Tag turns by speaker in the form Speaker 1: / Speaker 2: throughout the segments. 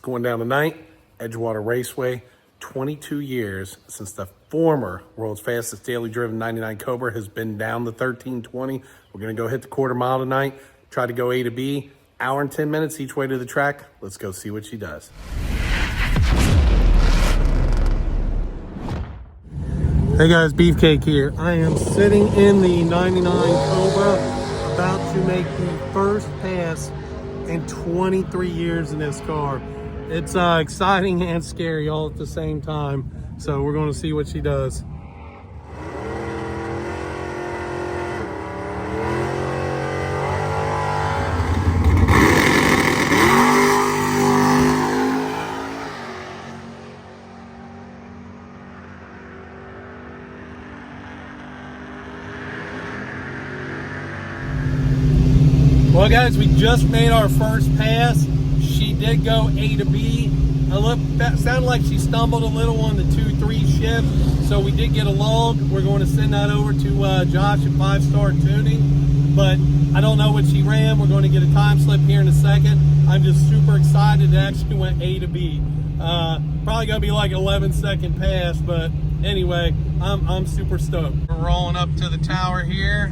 Speaker 1: going down tonight. Edgewater Raceway, 22 years since the former world's fastest daily driven 99 Cobra has been down the 1320. We're gonna go hit the quarter mile tonight, try to go A to B, hour and 10 minutes each way to the track. Let's go see what she does. Hey guys, Beefcake here. I am sitting in the 99 Cobra, about to make the first pass in 23 years in this car. It's exciting and scary all at the same time. So we're going to see what she does. Well guys, we just made our first pass. She did go A to B. That sounded like she stumbled a little on the 2-3 shift, so we did get a log. We're going to send that over to Josh at 5 Star Tuning, but I don't know what she ran. We're going to get a time slip here in a second. I'm just super excited. It actually went A to B. Probably gonna be like an 11-second pass, but anyway, I'm super stoked. We're rolling up to the tower here.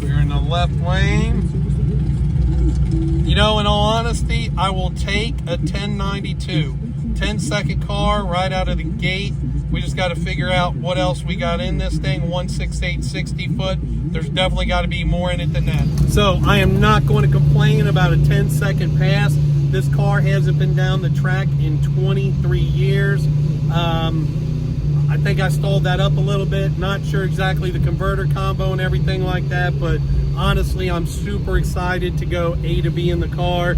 Speaker 1: In the left lane. You know, in all honesty, I will take a 1092. 10-second car right out of the gate. We just got to figure out what else we got in this thing. 168 60 foot. There's definitely got to be more in it than that. So I am not going to complain about a 10-second pass. This car hasn't been down the track in 23 years. I think I stalled that up a little bit. Not sure exactly the converter combo and everything like that, but honestly, I'm super excited to go A to B in the car.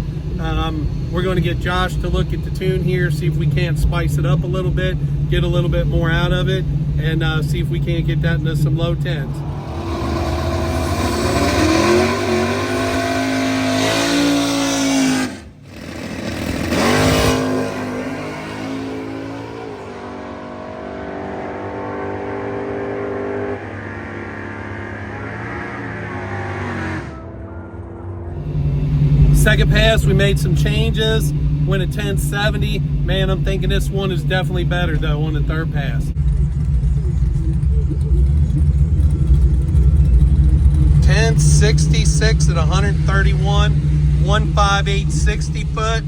Speaker 1: We're going to get Josh to look at the tune here, see if we can't spice it up a little bit, get a little bit more out of it, and see if we can't get that into some low tens. Second pass, we made some changes, went a 1070. Man, I'm thinking this one is definitely better though on the third pass. 1066 at 131, 158 60 foot.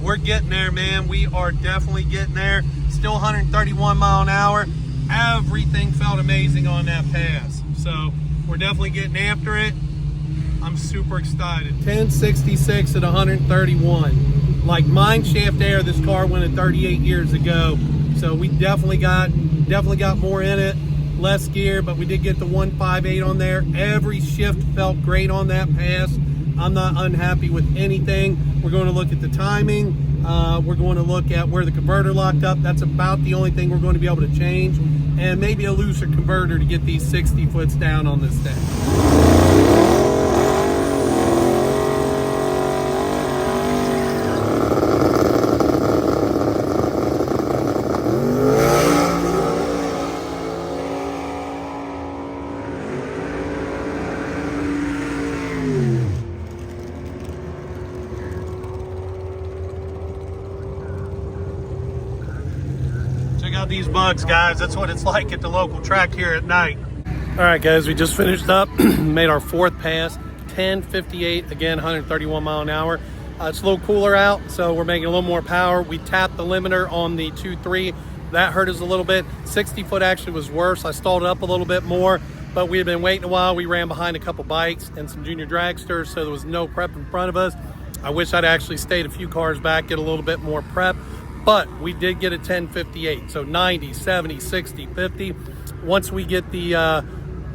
Speaker 1: We're getting there, man. We are definitely getting there. Still 131 mile an hour. Everything felt amazing on that pass. So we're definitely getting after it. I'm super excited. 1066 at 131. Like mine shaft air, this car went at 38 years ago. So we definitely got more in it. Less gear, but we did get the 158 on there. Every shift felt great on that pass. I'm not unhappy with anything. We're going to look at the timing. We're going to look at where the converter locked up. That's about the only thing we're going to be able to change. And maybe a looser converter to get these 60 foots down on this thing. Check out these bugs, guys. That's what it's like at the local track here at night. All right, guys, we just finished up, made our fourth pass, 1058, again, 131 mile an hour. It's a little cooler out, so we're making a little more power. We tapped the limiter on the 2.3. That hurt us a little bit. 60 foot actually was worse. I stalled it up a little bit more, but we had been waiting a while. We ran behind a couple bikes and some junior dragsters, so there was no prep in front of us. I wish I'd actually stayed a few cars back, get a little bit more prep, but we did get a 1058. So 90, 70, 60, 50. Once we get the,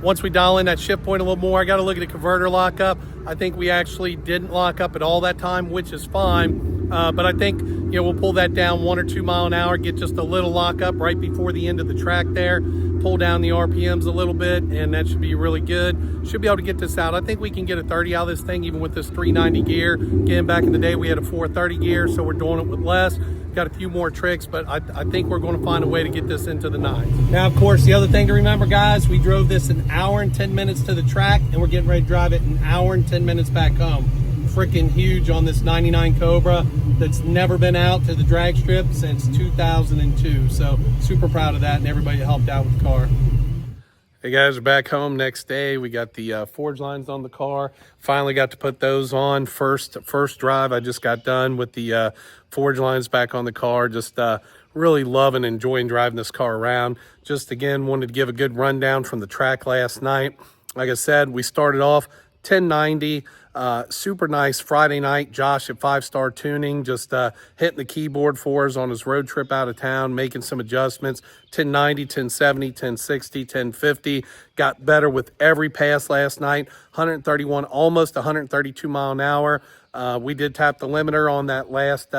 Speaker 1: once we dial in that shift point a little more, I got to look at the converter lockup. I think we actually didn't lock up at all that time, which is fine. But I think, you know, we'll pull that down 1 or 2 mile an hour, get just a little lockup right before the end of the track there. pull down the RPMs a little bit, and that should be really good. Should be able to get this out. I think we can get a 30 out of this thing, even with this 390 gear. Again, back in the day, we had a 430 gear, so we're doing it with less. Got a few more tricks, but I think we're going to find a way to get this into the nines. Now, of course, the other thing to remember, guys, we drove this an hour and 10 minutes to the track, and we're getting ready to drive it an hour and 10 minutes back home. Freaking huge on this 99 Cobra that's never been out to the drag strip since 2002. So super proud of that and everybody that helped out with the car. Hey guys, we're back home next day. We got the forge lines on the car. Finally got to put those on. First drive, I just got done with the forge lines back on the car. Just really loving and enjoying driving this car around. Just again, wanted to give a good rundown from the track last night. Like I said, we started off 1090, super nice Friday night. Josh at 5-Star Tuning, just hitting the keyboard for us on his road trip out of town, making some adjustments. 1090, 1070, 1060, 1050. Got better with every pass last night. 131, almost 132 mile an hour. We did tap the limiter on that last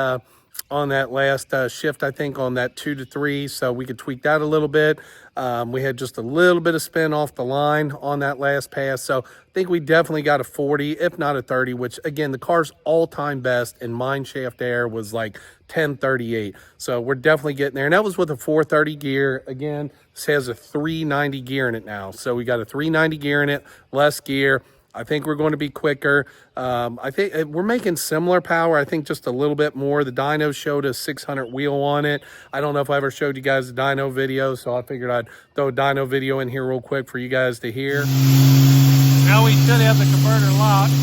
Speaker 1: shift, I think, on that 2 to 3, so we could tweak that a little bit. We had just a little bit of spin off the line on that last pass, so I think we definitely got a 40, if not a 30, which again, the car's all-time best in mine shaft air was like 1038, so we're definitely getting there. And that was with a 430 gear. Again, this has a 390 gear in it now, so we got a 390 gear in it, less gear. I think we're going to be quicker. I think we're making similar power. I think just a little bit more. The dyno showed a 600 wheel on it. I don't know if I ever showed you guys the dyno video, so I figured I'd throw a dyno video in here real quick for you guys to hear. Now we should have the converter locked.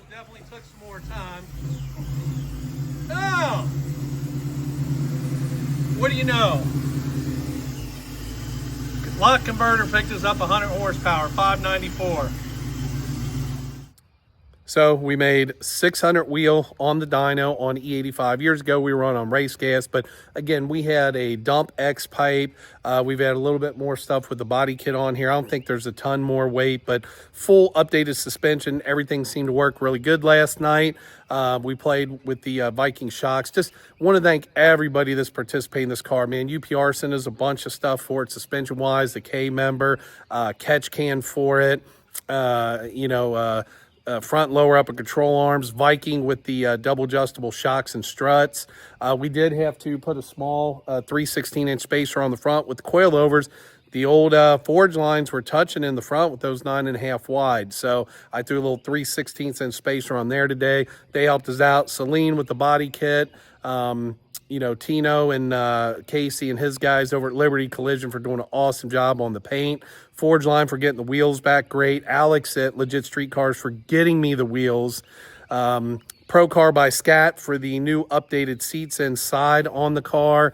Speaker 1: Definitely took some more time. Oh! What do you know? Lock converter picked us up 100 horsepower, 594. So we made 600 wheel on the dyno on E85. Years ago, we were on race gas, but again, we had a dump X pipe. We've had a little bit more stuff with the body kit on here. I don't think there's a ton more weight, but full updated suspension. Everything seemed to work really good last night. We played with the Viking shocks. Just want to thank everybody that's participating in this car, man. UPR sent us a bunch of stuff for it, suspension-wise, the K member, catch can for it, front, lower, upper control arms, Viking with the double adjustable shocks and struts. We did have to put a small 3/16-inch spacer on the front with the coilovers. The old forge lines were touching in the front with those 9.5 wide. So I threw a little 3/16-inch spacer on there today. They helped us out. Celine with the body kit. Tino and Casey and his guys over at Liberty Collision for doing an awesome job on the paint. Forge Line for getting the wheels back great. Alex at Legit Street Cars for getting me the wheels. Pro Car by Scat for the new updated seats inside on the car.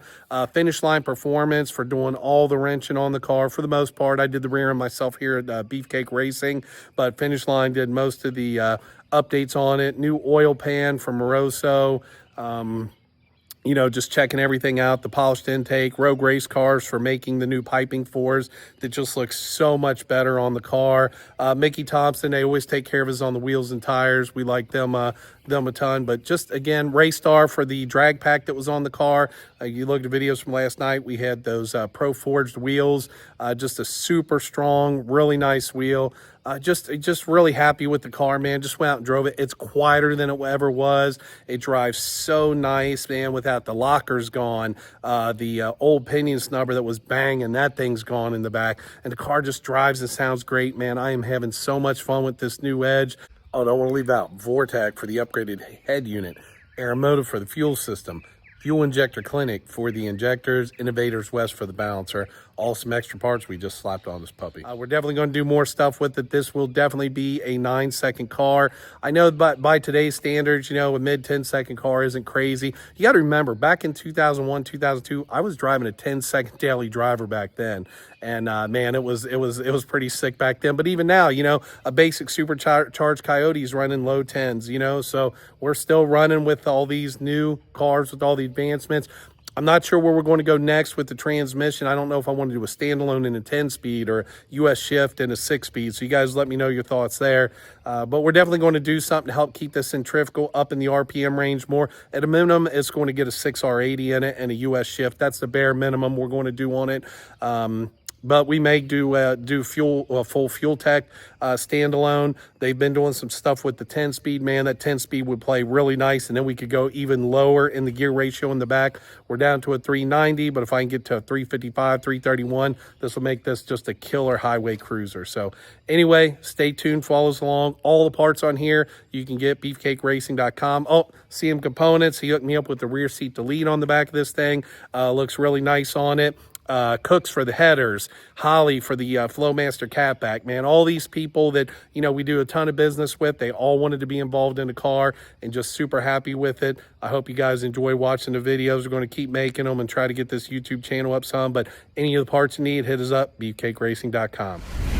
Speaker 1: Finish Line Performance for doing all the wrenching on the car. For the most part, I did the rear end myself here at Beefcake Racing, but Finish Line did most of the updates on it. New oil pan from Moroso. Just checking everything out, the polished intake, Rogue Race Cars for making the new piping for us that just looks so much better on the car. Mickey Thompson, they always take care of us on the wheels and tires. We like them a ton. But just, again, Raystar for the drag pack that was on the car. You looked at videos from last night. We had those Pro Forged wheels, just a super strong, really nice wheel. Just really happy with the car, man. Just went out and drove it. It's quieter than it ever was. It drives so nice, man, without the lockers gone. The old pinion snubber that was banging, that thing's gone in the back. And the car just drives and sounds great, man. I am having so much fun with this new Edge. Oh, don't want to leave out Vortec for the upgraded head unit, Aeromotive for the fuel system, fuel injector clinic for the injectors, innovators west for the balancer, all some extra parts we just slapped on this puppy. We're definitely going to do more stuff with it. This will definitely be a 9-second car. I know by today's standards, you know, a mid 10-second car isn't crazy. You got to remember, back in 2001, 2002, I was driving a 10-second daily driver back then. And man, it was pretty sick back then. But even now, you know, a basic supercharged Coyote is running low 10s, you know, so we're still running with all these new cars with all the advancements. I'm not sure where we're going to go next with the transmission. I don't know if I want to do a standalone in a 10-speed or US shift in a 6-speed. So you guys let me know your thoughts there. But we're definitely going to do something to help keep this centrifugal up in the RPM range more. At a minimum, it's going to get a 6R80 in it and a US shift. That's the bare minimum we're going to do on it. But we may do full fuel tech standalone. They've been doing some stuff with the 10-speed, man. That 10-speed would play really nice, and then we could go even lower in the gear ratio in the back. We're down to a 390, but if I can get to a 355, 331, this will make this just a killer highway cruiser. So anyway, stay tuned, follow us along. All the parts on here you can get beefcakeracing.com. Oh, CM Components, he hooked me up with the rear seat delete on the back of this thing. Looks really nice on it. Cooks for the headers, Holly for the Flowmaster catback, man. All these people that, you know, we do a ton of business with, they all wanted to be involved in the car and just super happy with it. I hope you guys enjoy watching the videos. We're going to keep making them and try to get this YouTube channel up some, but any of the parts you need, hit us up, beefcakeracing.com.